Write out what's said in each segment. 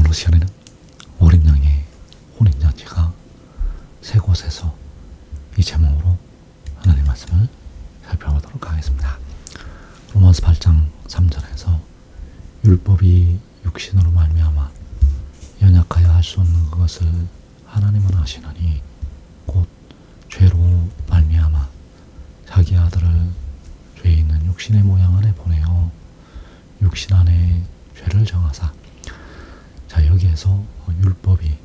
이번 시간에는 어린 양의 혼인잔치가 세 곳에서 이 제목으로 하나님의 말씀을 살펴보도록 하겠습니다. 로마서 8장 3절에서 율법이 육신으로 말미암아 연약하여 할 수 없는 그것을 하나님은 하시나니 곧 죄로 말미암아 자기 아들을 죄 있는 육신의 모양 안에 보내어 육신 안에 죄를 정하사. 자, 여기에서 율법이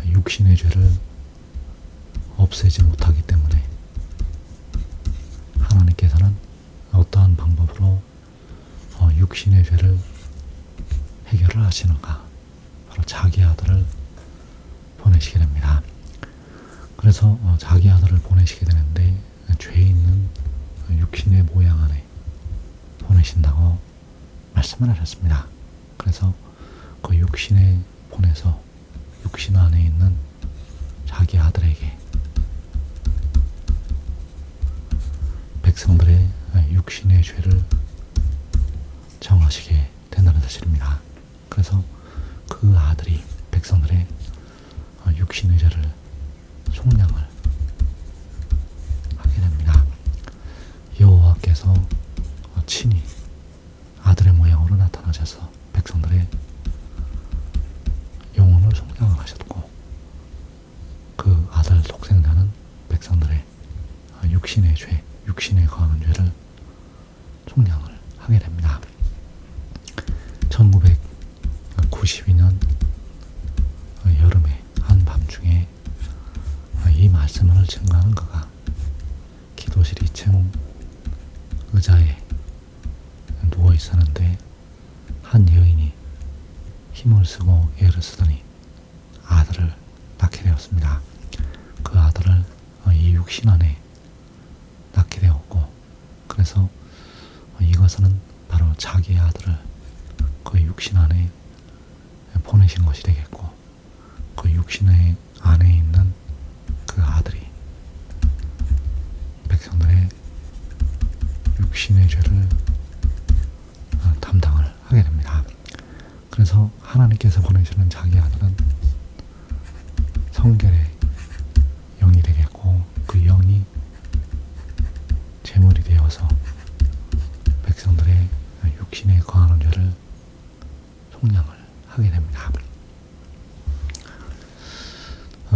육신의 죄를 없애지 못하기 때문에 하나님께서는 어떠한 방법으로 육신의 죄를 해결을 하시는가? 바로 자기 아들을 보내시게 됩니다. 그래서 자기 아들을 보내시게 되는데 죄 있는 육신의 모양 안에 보내신다고 말씀을 하셨습니다. 그래서 그 육신에 보내서 육신 안에 있는 자기 아들에게 백성들의 육신의 죄를 정하시게 된다는 사실입니다. 그래서 그 아들이 백성들의 육신의 죄를 속량을 하게 됩니다. 여호와께서 친히 아들의 모양으로 나타나셔서 백성들의 영혼을 속량을 하셨고, 그 아들 독생자는 백성들의 육신의 죄, 육신에 거하는 죄를 속량을 하게 됩니다. 1992년 여름의 한밤중에 이 말씀을 증거하는 그가 기도실 2층 의자에 누워 있었는데 한 여인이 힘을 쓰고 애를 쓰더니 아들을 낳게 되었습니다. 그 아들을 이 육신 안에 낳게 되었고, 그래서 이것은 바로 자기의 아들을 그 육신 안에 보내신 것이 되겠고, 그 육신의 안에 있는 그 아들이 백성들의 육신의 죄를 담당을 하게 됩니다. 그래서 하나님께서 보내시는 자기 아들은 성결의 영이 되겠고, 그 영이 제물이 되어서 백성들의 육신에 거하는 죄를 속량을 하게 됩니다.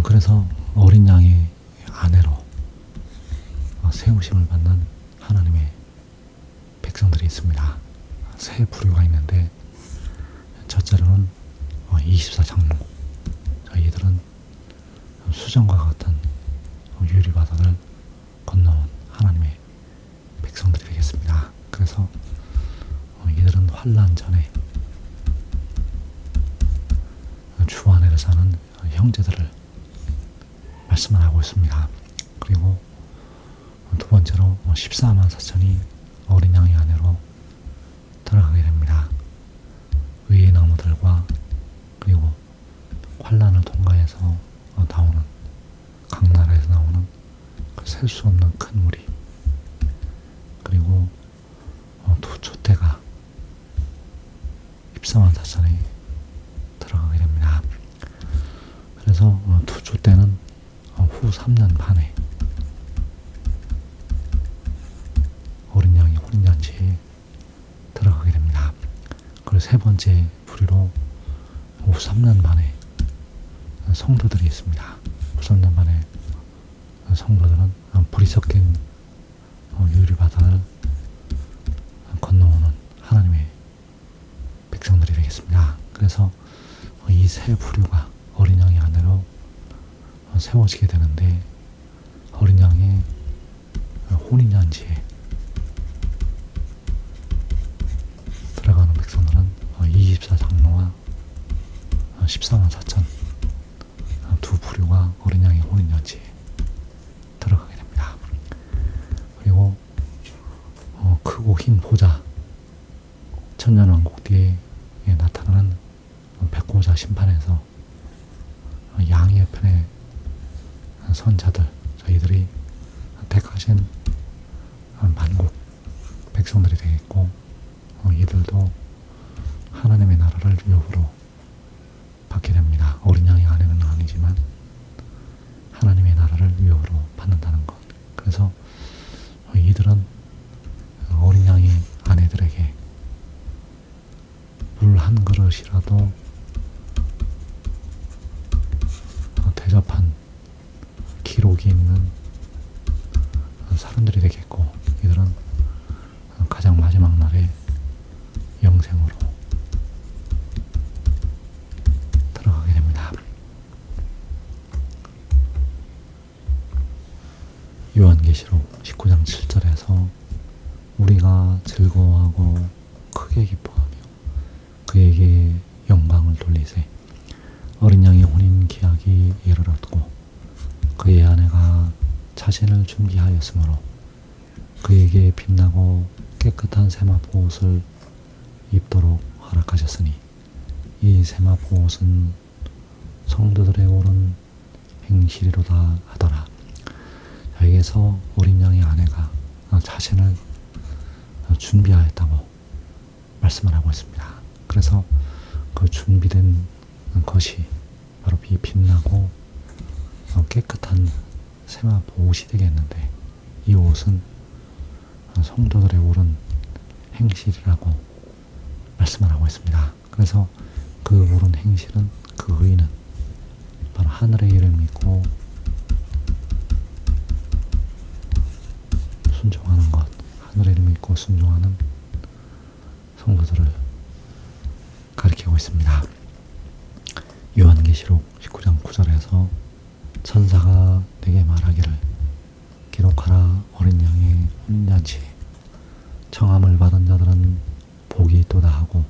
그래서 어린 양의 아내로 세우심을 받는 하나님의 백성들이 있습니다. 세 부류가 있는데, 첫째로는 24장로. 이들은 수정과 같은 유리바닥을 건너온 하나님의 백성들이 되겠습니다. 그래서 이들은 환난 전에 주 안에를 사는 형제들을 말씀을 하고 있습니다. 그리고 두 번째로 14만 4천이 어린 양의 안으로 들어가게 됩니다. 의의 나무들과 그리고 환난을 통과해서 나오는, 각 나라에서 나오는 그 셀 수 없는 큰 무리, 그리고 두 촛대가 14만 4천이 들어가게 됩니다. 그래서 두 촛대는 후 3년 반에 어린 양의 혼인잔치에 들어가게 됩니다. 그리고 세 번째 부류로 후 3년 반에 성도들이 있습니다. 후 3년 반에 성도들은 불이 섞인 유리바다를 건너오는 하나님의 백성들이 되겠습니다. 그래서 이 세 부류가 어린 양의 아내로 세워지게 되는데, 어린 양의 혼인잔치에 들어가는 백성들은 24장로와 14만 4천 두 부류가 어린 양의 혼인잔치에 들어가게 됩니다. 그리고 크고 흰 보좌, 천년왕국 뒤에 나타나는 백보자 심판에서 양의 편에 선자들, 저희들이 택하신 만국 백성들이 되겠고, 이들도 하나님의 나라를 유업으로 어린 양의 아내는 아니지만 하나님의 나라를 위협으로 받는다는 것. 그래서 이들은 어린 양의 아내들에게 물 한 그릇이라도 대접한 기록이 있는 사람들이 되겠고, 이들은 가장 마지막 날에 영생으로 들어가게 됩니다. 요한계시록 19장 7절에서 우리가 즐거워하고 크게 기뻐하며 그에게 영광을 돌리세. 어린 양의 혼인 기약이 이르렀고 그의 아내가 자신을 준비하였으므로 그에게 빛나고 깨끗한 세마포 옷을 입도록 허락하셨으니 이 세마포 옷은 성도들의 옳은 행실이로다 하더라. 여기에서 어린 양의 아내가 자신을 준비하였다고 말씀을 하고 있습니다. 그래서 그 준비된 것이 바로 이 빛나고 깨끗한 세마포 옷이 되겠는데, 이 옷은 성도들의 옳은 행실이라고 말씀을 하고 있습니다. 그래서 그 옳은 행실은, 그 의는 바로 하늘의 일을 믿고 순종하는 것, 하늘의 일을 믿고 순종하는 성도들을 가리키고 있습니다. 요한계시록 19장 9절에서 천사가 내게 말하기를 기록하라. 어린 양의 혼인잔치에 청함을 받은 자들은 복이 있도다 하고,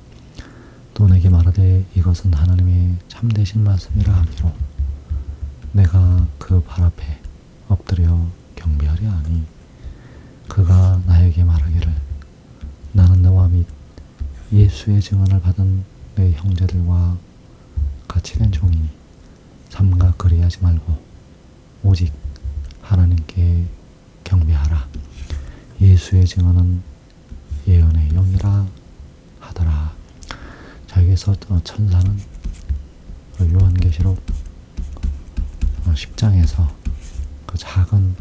또 내게 말하되 이것은 하나님의 참되신 말씀이라 하기로 내가 그 발 앞에 엎드려 경배하려 하니, 그가 나에게 말하기를 나는 너와 및 예수의 증언을 받은 내 형제들과 같이 된 종이니 삼가 그리하지 말고 오직 하나님께 경배하라. 예수의 증언은 예언의 영이라 하더라. 자, 여기서 천사는 요한계시록 10장에서 그 작은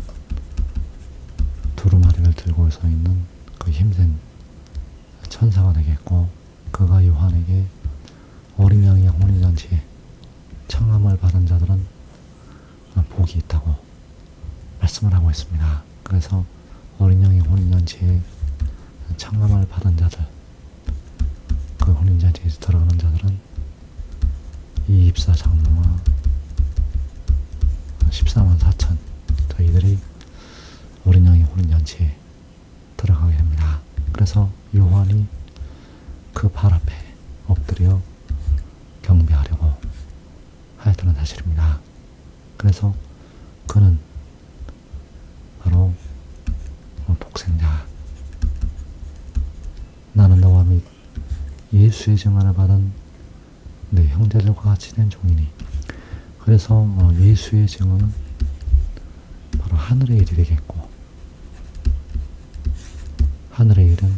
두루마리를 들고 서 있는 그 힘센 천사가 되겠고, 그가 요한에게 어린 양의 혼인잔치에 청함을 받은 자들은 복이 있다고 말씀을 하고 있습니다. 그래서 어린 양의 혼인잔치에 청함을 받은 자들, 그 혼인잔치에 들어가는 자들은 이 입사 장로와 14만 4천 저희들이 어린 양의 혼인잔치에 들어가게 됩니다. 그래서 요한이 그 발 앞에 엎드려 경배하려고 하였다는 사실입니다. 그래서 그는 바로 독생자, 나는 너와 및 예수의 증언을 받은 내 형제들과 같이 된 종이니, 그래서 예수의 증언은 바로 하늘의 일이 되겠고, 하늘의 일은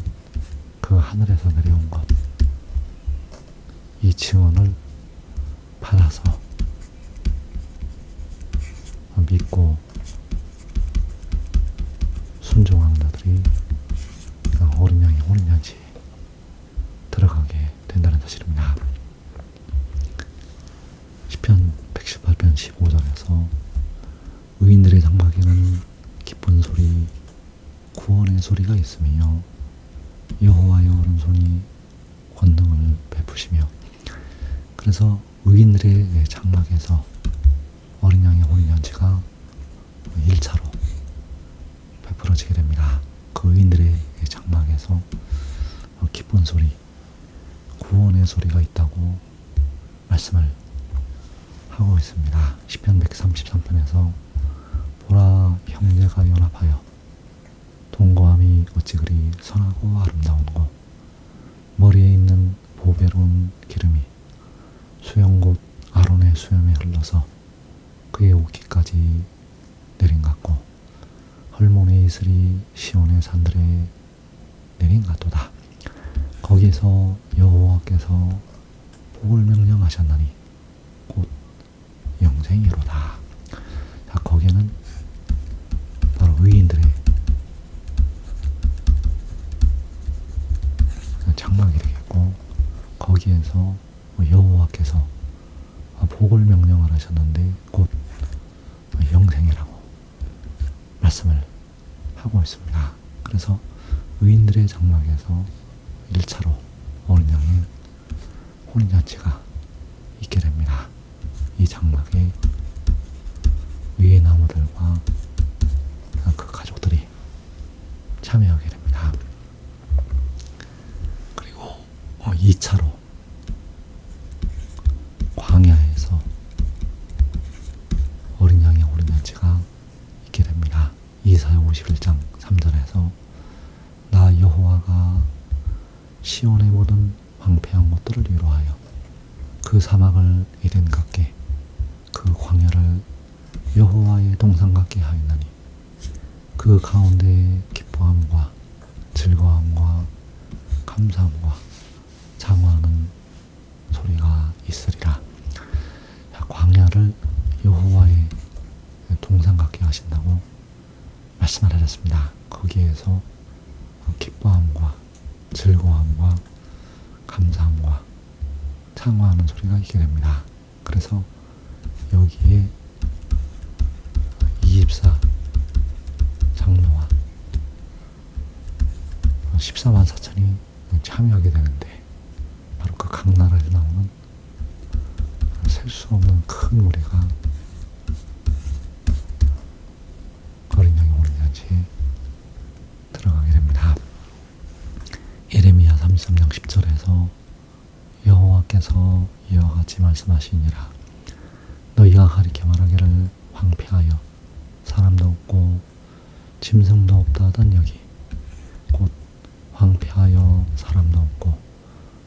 그 하늘에서 내려온 것, 이 증언을 받아서 믿고 순종하는 자들이 어린 양의 혼인잔치에 들어가게 된다는 사실입니다. 시편 118편 15절에서 의인들의 장막에는 기쁜 소리, 구원의 소리가 있으며 여호와의 오른손이 권능을 베푸시며, 그래서 의인들의 장막에서 어린 양의 혼인잔치가 1차로 베풀어지게 됩니다. 그 의인들의 장막에서 기쁜 소리, 구원의 소리가 있다고 말씀을 하고 있습니다. 시편 133편에서 보라, 형제가 연합하여 동거함이 어찌 그리 선하고 아름다운고, 머리에 있는 보배로운 기름이 수염곧 아론의 수염에 흘러서 그의 옷깃까지 내린 같고, 헐몬의 이슬이 시온의 산들에 내린 같도다. 거기서 여호와께서 복을 명령하셨나니 곧 영생이로다. 자, 거기에는 바로 의인들의 장막이 되겠고, 거기에서 여호와께서 복을 명령을 하셨는데 곧 영생이라고 말씀을 하고 있습니다. 그래서 의인들의 장막에서 1차로 어린 양의 혼인잔치가 있게 됩니다. 이 장막에 위의 나무들과 그 가족들이 참여하게 됩니다. 그리고 2차로 광야에서 어린 양의 혼인잔치가 있게 됩니다. 이사야 51장 3절에서 나 여호와가 시온의 모든 황폐한 것들을 위로하여 그 사막을 에덴 같게 그 광야를 여호와의 동산 같게 하였나니 그 가운데 기뻐함과 즐거움과 감사함과 장화하는 소리가 있으리라. 광야를 여호와의 동산 같게 하신다고 말씀을 하셨습니다. 거기에서 기뻐함과 즐거움과 감사함과 창화하는 소리가 있게 됩니다. 그래서 여기에 24 장로와 14만 4천이 참여하게 되는데, 바로 그 각 나라에서 나오는 셀 수 없는 큰 무리가 어린 양의 혼인잔치에 들어가게 됩니다. 예레미야 33장 10절에서 여호와께서 이와 같이 말씀하시니라. 너희가 가리켜 말하기를 황폐하여 사람도 없고 짐승도 없다 하던 여기 곧 황폐하여 사람도 없고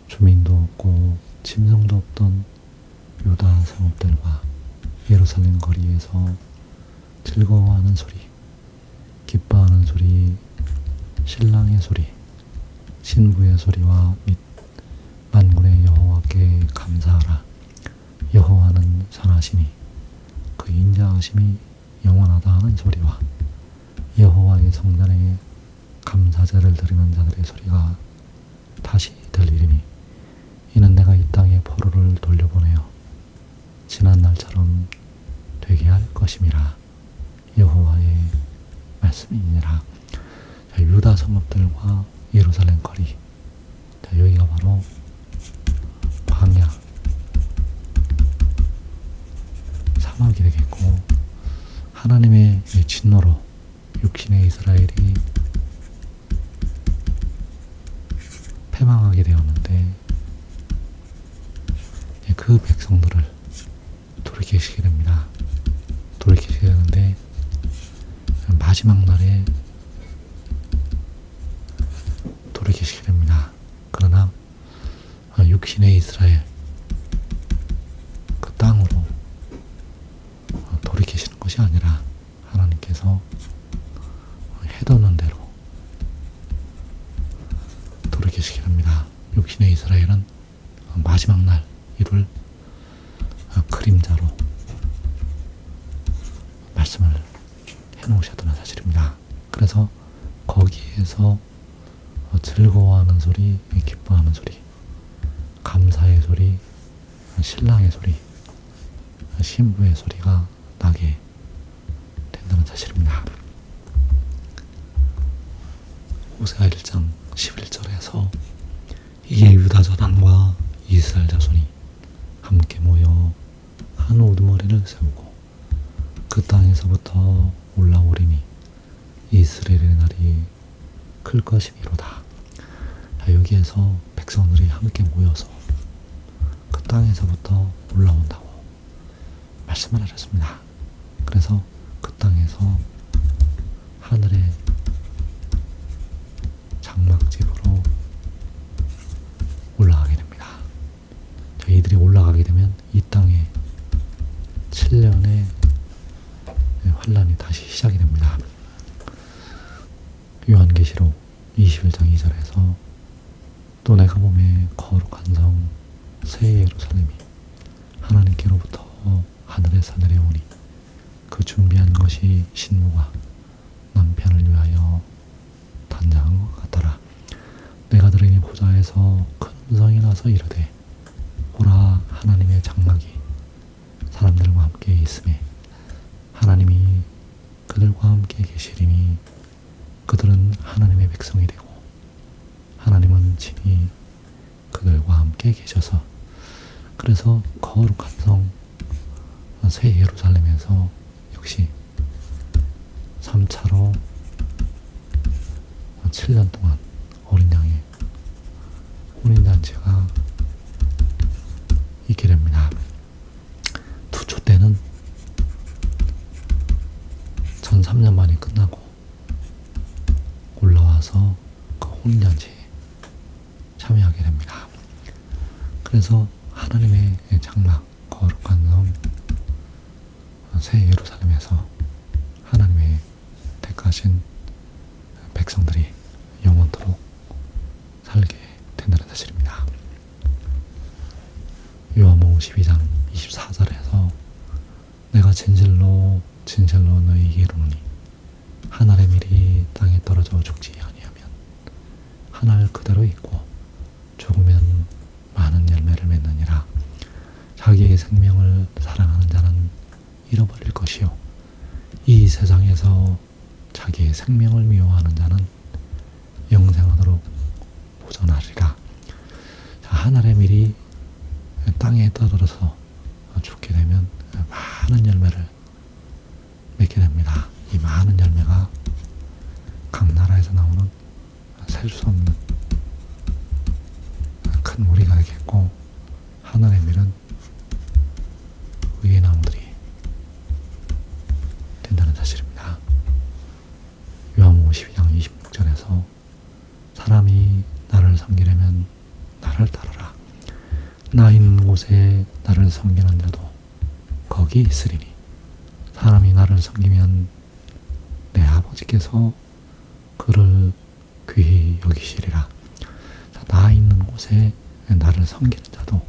주민도 없고 짐승도 없던 유다 성읍들과 예루살렘 거리에서 즐거워하는 소리, 기뻐하는 소리, 신랑의 소리, 신부의 소리와 및 만군의 여호와께 감사하라. 여호와는 선하시니 그 인자하심이 영원하다 하는 소리와 여호와의 성전에 감사제를 드리는 자들의 소리가 다시 들리리니 이는 내가 이 땅에 포로를 돌려보내어 지난 날처럼 되게 할 것임이라. 여호와의 말씀이니라. 유다 성읍들과 예루살렘 거리, 여기가 바로 광야 사막이 되겠고, 하나님의 진노로 육신의 이스라엘이 패망하게 되었는데, 그 백성들을 돌이키시게 됩니다. 돌이키시게 되는데 마지막 날에 돌이키시게 됩니다. 그러나 육신의 이스라엘 그 땅으로 돌이키시는 것이 아니라 하나님께서 해뒀는 대로 돌이키시게 됩니다. 육신의 이스라엘은 마지막 날 이룰 그림자로 말씀을 해놓으셨다는 사실입니다. 그래서 거기에서 즐거워하는 소리, 기뻐하는 소리, 감사의 소리, 신랑의 소리, 신부의 소리가 나게 된다는 사실입니다. 호세아 1장 11절에서 이에 유다 자손과 이스라엘 자손이 함께 모여 한 우두머리를 세우고 그 땅에서부터 올라오리니 이스라엘의 날이 클 것이미로다. 여기에서 백성들이 함께 모여서 그 땅에서부터 올라온다고 말씀을 하셨습니다. 그래서 그 땅에서 하늘의 장막집으로 올라가게 됩니다. 이들이 올라가게 되면 이 땅에 7년의 환란이 다시 시작이 됩니다. 요한계시록 21장 2절에서 또 내가 보매 거룩한 성 새 예루살렘이 하나님께로부터 하늘에 하늘에서 내려오니 그 준비한 것이 신부가 남편을 위하여 단장한 것 같더라. 내가 들으니 보좌에서 큰 음성이 나서 이르되 보라 하나님의 장막이 사람들과 함께 있음에 하나님이 그들과 함께 계시리니 그들은 하나님의 백성이 되고 하나님은 친히 그들과 함께 계셔서 그래서 거룩한 성 새 예루살렘에서 역시 3차로 7년 동안 어린 양의 혼인잔치가 있게 됩니다. 투초 때는 전 3년 만에 끝나고 올라와서 그 혼인잔치에 참여하게 됩니다. 그래서 하나님의 장막 거룩한 성 새 예루살렘에서 하나님의 택하신 백성들이 영원토록 살게 된다는 사실입니다. 요한복음 12장 24절에서 내가 진실로 진실로 너희에게 이르노니 한 알의 밀이 땅에 떨어져 죽지 아니하면 한 알 그대로 있고 죽으면 많은 열매를 맺느니라. 자기의 생명을 사랑하는 자는 잃어버릴 것이요 이 세상에서 자기의 생명을 미워하는 자는 영생하도록 보존하리라. 한 알의 밀이 땅에 떨어져서 죽게 되면 많은 열매를 맺게 됩니다. 이 많은 열매가 각 나라에서 나오는 셀 수 없는 큰 무리가 되겠고 한 알의 밀은 의의 나무들이 된다는 사실입니다. 요한복음 12장 26절에서 사람이 나를 섬기려면 나를 따르라. 나 있는 곳에 나를 섬기는 자도 거기 있으리니 사람이 나를 섬기면 내 아버지께서 그를 귀히 여기시리라. 나 있는 곳에 나를 섬기는 자도